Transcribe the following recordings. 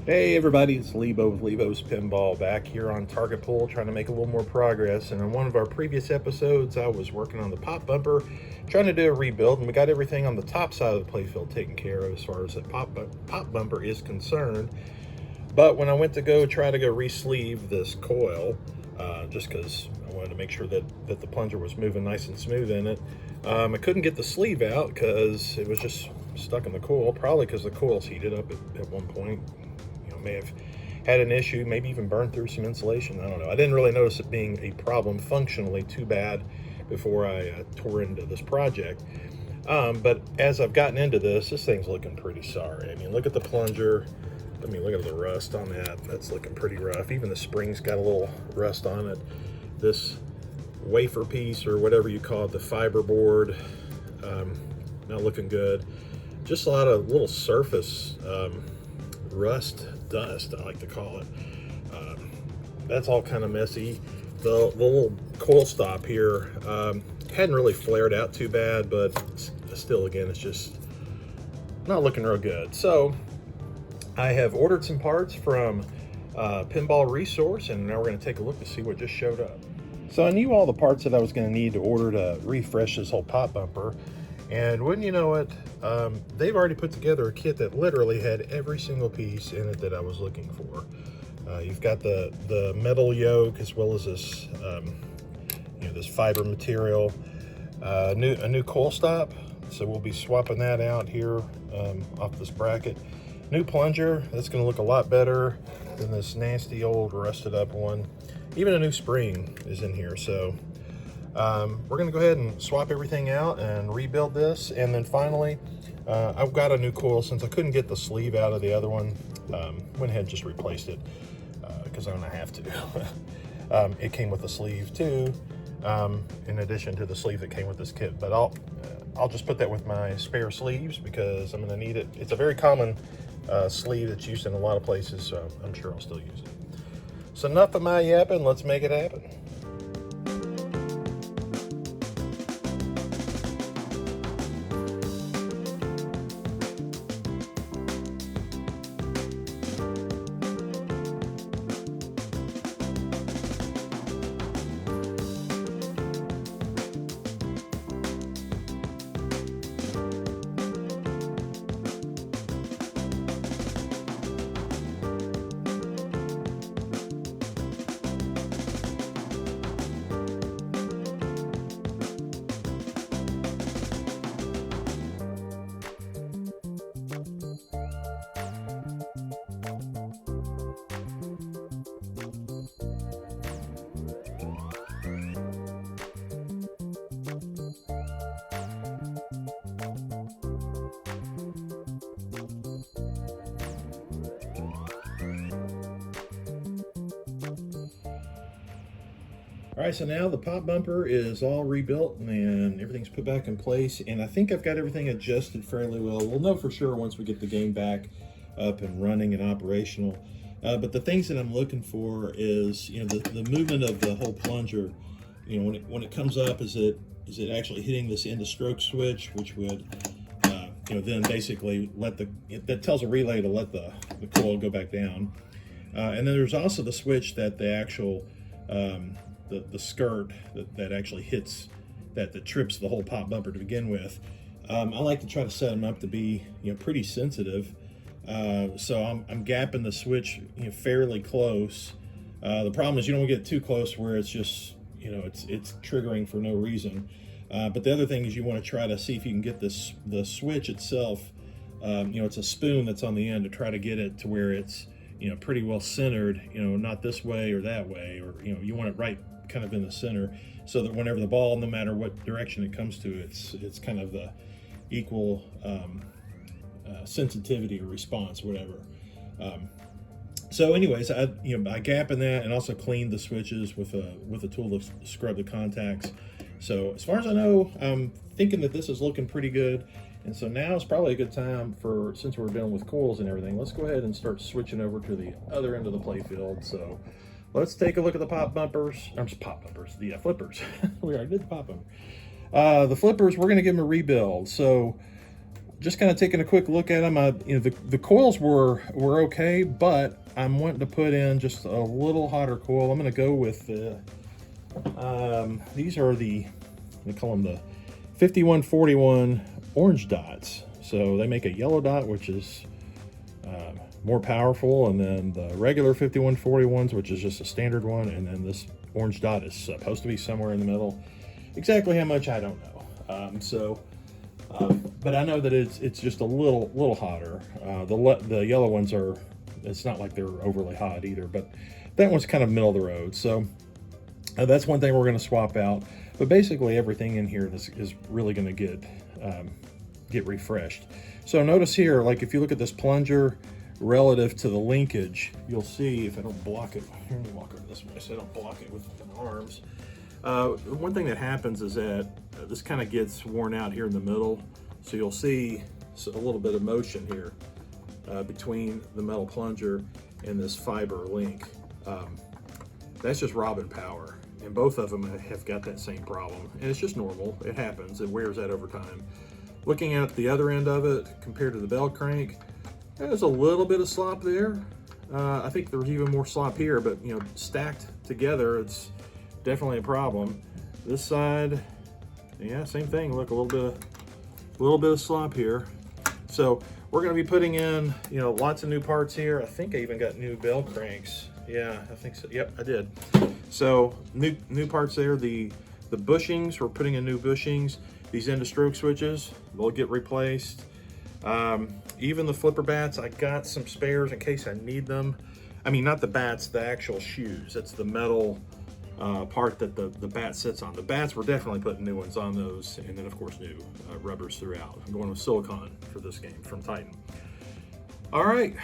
Hey everybody, it's Lebo with Lebo's Pinball back here on Target Pull trying to make a little more progress. And in one of our previous episodes, I was working on the pop bumper, trying to do a rebuild, and we got everything on the top side of the playfield taken care of as far as the pop bumper is concerned. But when I went to try to re-sleeve this coil, just because I wanted to make sure that the plunger was moving nice and smooth in it, I couldn't get the sleeve out because it was just stuck in the coil, probably because the coil's heated up at one point. May have had an issue, maybe even burned through some insulation. I don't know. I didn't really notice it being a problem functionally too bad before I tore into this project. But as I've gotten into this thing's looking pretty sorry. I mean, look at the plunger. I mean, look at the rust on that. That's looking pretty rough. Even the spring's got a little rust on it. This wafer piece, or whatever you call it, the fiber board, not looking good. Just a lot of little surface rust, dust, I like to call it. That's all kind of messy. The little coil stop here hadn't really flared out too bad, but still, again, it's just not looking real good. So I have ordered some parts from Pinball Resource, and now we're going to take a look to see what just showed up. So I knew all the parts that I was going to need to order to refresh this whole pop bumper. And wouldn't you know it, they've already put together a kit that literally had every single piece in it that I was looking for. You've got the metal yoke, as well as this, this fiber material. A new coil stop, so we'll be swapping that out here off this bracket. New plunger, that's going to look a lot better than this nasty old rusted up one. Even a new spring is in here, so we're going to go ahead and swap everything out and rebuild this. And then finally, I've got a new coil. Since I couldn't get the sleeve out of the other one, went ahead and just replaced it because I'm going to have to. It came with a sleeve too, in addition to the sleeve that came with this kit. But I'll just put that with my spare sleeves because I'm going to need it. It's a very common sleeve that's used in a lot of places, so I'm sure I'll still use it. So enough of my yapping, let's make it happen. All right, so now the pop bumper is all rebuilt and everything's put back in place, and I think I've got everything adjusted fairly well. We'll know for sure once we get the game back up and running and operational. But the things that I'm looking for is, the movement of the whole plunger. When it comes up, is it actually hitting this end of stroke switch, which would, then basically that tells a relay to let the coil go back down. And then there's also the switch that the actual the skirt that actually hits, that trips the whole pop bumper to begin with. I like to try to set them up to be pretty sensitive, so I'm gapping the switch fairly close. The problem is you don't get too close where it's just it's triggering for no reason. But the other thing is you want to try to see if you can get the switch itself. It's a spoon that's on the end, to try to get it to where it's pretty well centered, not this way or that way, or you want it right kind of in the center, so that whenever the ball, no matter what direction it comes to, it's kind of the equal sensitivity or response, whatever. So anyways, I gap in that and also cleaned the switches with a tool to scrub the contacts. So as far as I know, I'm thinking that this is looking pretty good. And so now is probably a good time since we're dealing with coils and everything, let's go ahead and start switching over to the other end of the playfield. So let's take a look at the the flippers. We already did the pop bumper. The flippers, we're going to give them a rebuild. So just kind of taking a quick look at them. The coils were okay, but I'm wanting to put in just a little hotter coil. I'm going to go with the these are they call them the 5141 orange dots. So they make a yellow dot, which is more powerful, and then the regular 5141s, which is just a standard one, and then this orange dot is supposed to be somewhere in the middle. Exactly how much, I don't know. But I know that it's just a little hotter. The yellow ones are, it's not like they're overly hot either, but that one's kind of middle of the road. So that's one thing we're going to swap out. But basically everything in here is really going to get refreshed. So notice here, like if you look at this plunger relative to the linkage, you'll see, if I don't block it, here, let me walk over this way so I don't block it with my arms. One thing that happens is that this kind of gets worn out here in the middle. So you'll see a little bit of motion here between the metal plunger and this fiber link. That's just robbing power. And both of them have got that same problem. And it's just normal. It happens. It wears out over time. Looking at the other end of it compared to the bell crank, there's a little bit of slop there. I think there's even more slop here, but stacked together, it's definitely a problem. This side, yeah, same thing. Look, a little bit of slop here. So we're going to be putting in, lots of new parts here. I think I even got new bell cranks. Yeah, I think so. Yep, I did. So new parts there. The bushings, we're putting in new bushings. These end of stroke switches, they'll get replaced. Even the flipper bats, I got some spares in case I need them. I mean, not the bats, the actual shoes. That's the metal part that the bat sits on. The bats, we're definitely putting new ones on those, and then of course new rubbers throughout. I'm going with silicone for this game from Titan. All right,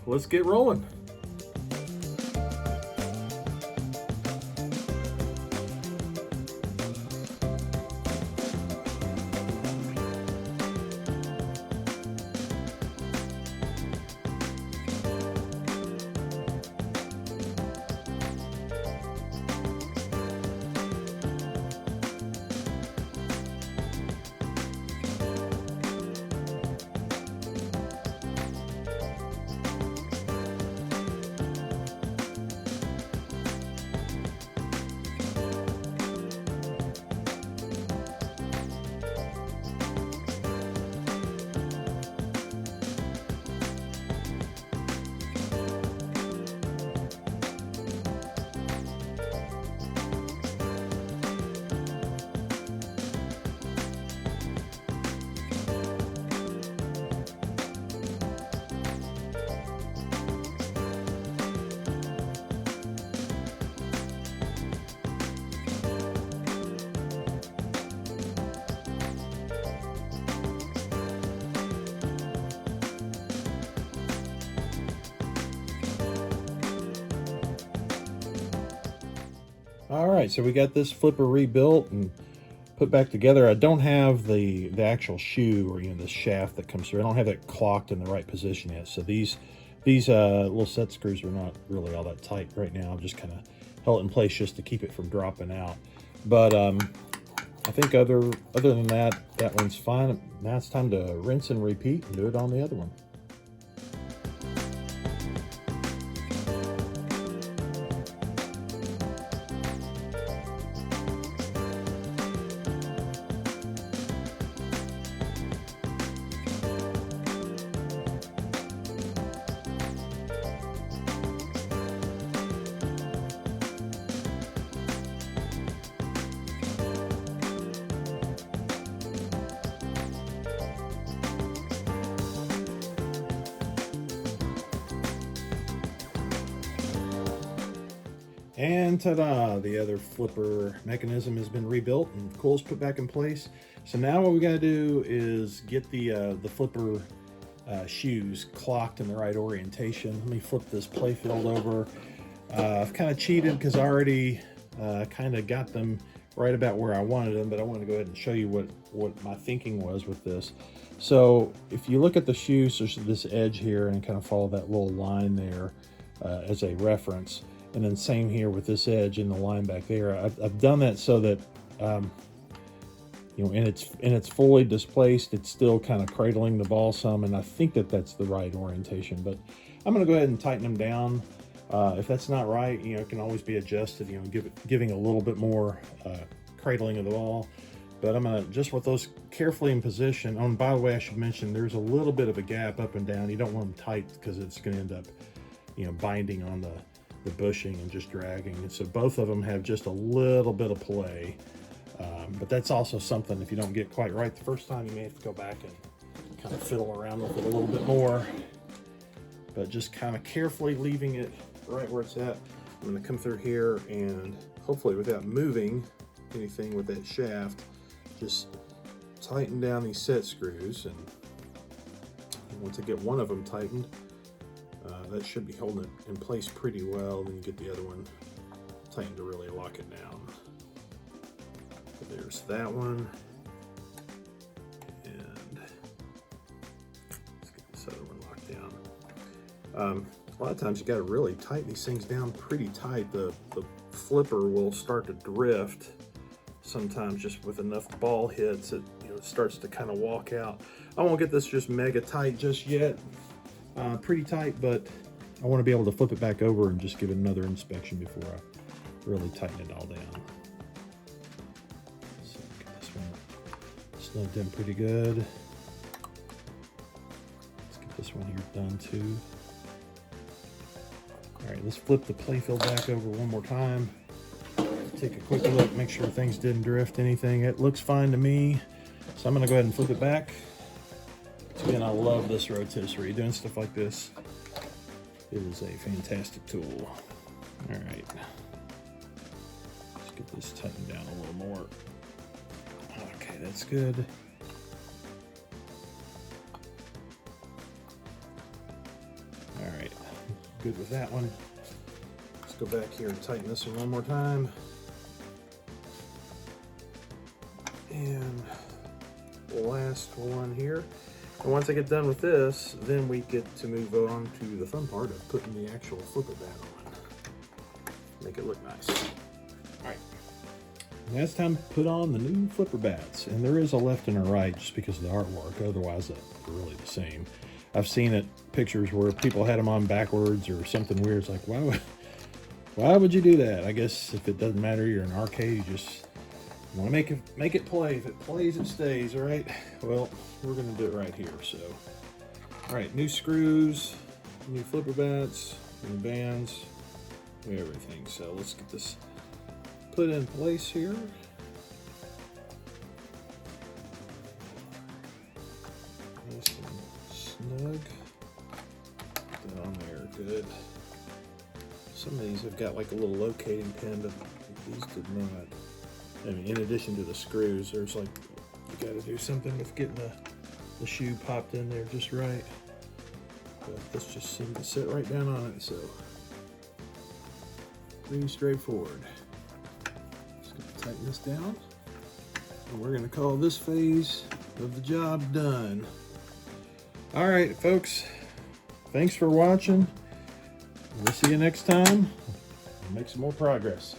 let's get rolling. All right, so we got this flipper rebuilt and put back together. I don't have the actual shoe or the shaft that comes through. I don't have that clocked in the right position yet. So these little set screws are not really all that tight right now. I'm just kind of held it in place just to keep it from dropping out. But I think other than that one's fine. Now it's time to rinse and repeat and do it on the other one. And ta-da, the other flipper mechanism has been rebuilt and coils put back in place. So now what we got to do is get the flipper shoes clocked in the right orientation. Let me flip this playfield over. I've kind of cheated because I already kind of got them right about where I wanted them, but I want to go ahead and show you what my thinking was with this. So if you look at the shoes, there's this edge here, and kind of follow that little line there as a reference. And then same here with this edge in the line back there. I've done that so that you know, and it's fully displaced, it's still kind of cradling the ball some, and I think that that's the right orientation. But I'm going to go ahead and tighten them down. If that's not right, you know, it can always be adjusted, you know, giving a little bit more cradling of the ball. But I'm going to, just with those carefully in position. Oh, and by the way, I should mention there's a little bit of a gap up and down. You don't want them tight because it's going to end up, you know, binding on the bushing and just dragging. And so both of them have just a little bit of play. But that's also something, if you don't get quite right the first time, you may have to go back and kind of fiddle around with it a little bit more. But just kind of carefully leaving it right where it's at. I'm going to come through here and hopefully without moving anything with that shaft, just tighten down these set screws. And once I get one of them tightened, that should be holding it in place pretty well. Then you get the other one tightened to really lock it down. So there's that one. And let's get this other one locked down. A lot of times you got to really tighten these things down pretty tight. The flipper will start to drift sometimes just with enough ball hits. It, you know, it starts to kind of walk out. I won't get this just mega tight just yet. Pretty tight, but I want to be able to flip it back over and just give it another inspection before I really tighten it all down. So get this one snugged in pretty good. Let's get this one here done too. All right, let's flip the playfield back over one more time. Take a quick look, make sure things didn't drift anything. It looks fine to me. So I'm gonna go ahead and flip it back. Again, I love this rotisserie. Doing stuff like this, it is a fantastic tool. All right, let's get this tightened down a little more. Okay, that's good. All right, good with that one. Let's go back here and tighten this one more time. And the last one here. And once I get done with this, then we get to move on to the fun part of putting the actual flipper bat on. Make it look nice. All right. Now it's time to put on the new flipper bats. And there is a left and a right just because of the artwork. Otherwise, they're really the same. I've seen it, pictures where people had them on backwards or something weird. It's like, why would you do that? I guess if it doesn't matter, you're an arcade, you just want to make it play. If it plays, it stays, all right? Well, we're gonna do it right here, so. All right, new screws, new flipper bats, new bands, new everything. So let's get this put in place here. Nice and snug. Put that on there, good. Some of these have got like a little locating pin, but these did not. I mean, in addition to the screws, there's like, you got to do something with getting the shoe popped in there just right. But this just seemed to sit right down on it, so pretty straightforward. Just going to tighten this down, and we're going to call this phase of the job done. All right, folks, thanks for watching. We'll see you next time. We'll make some more progress.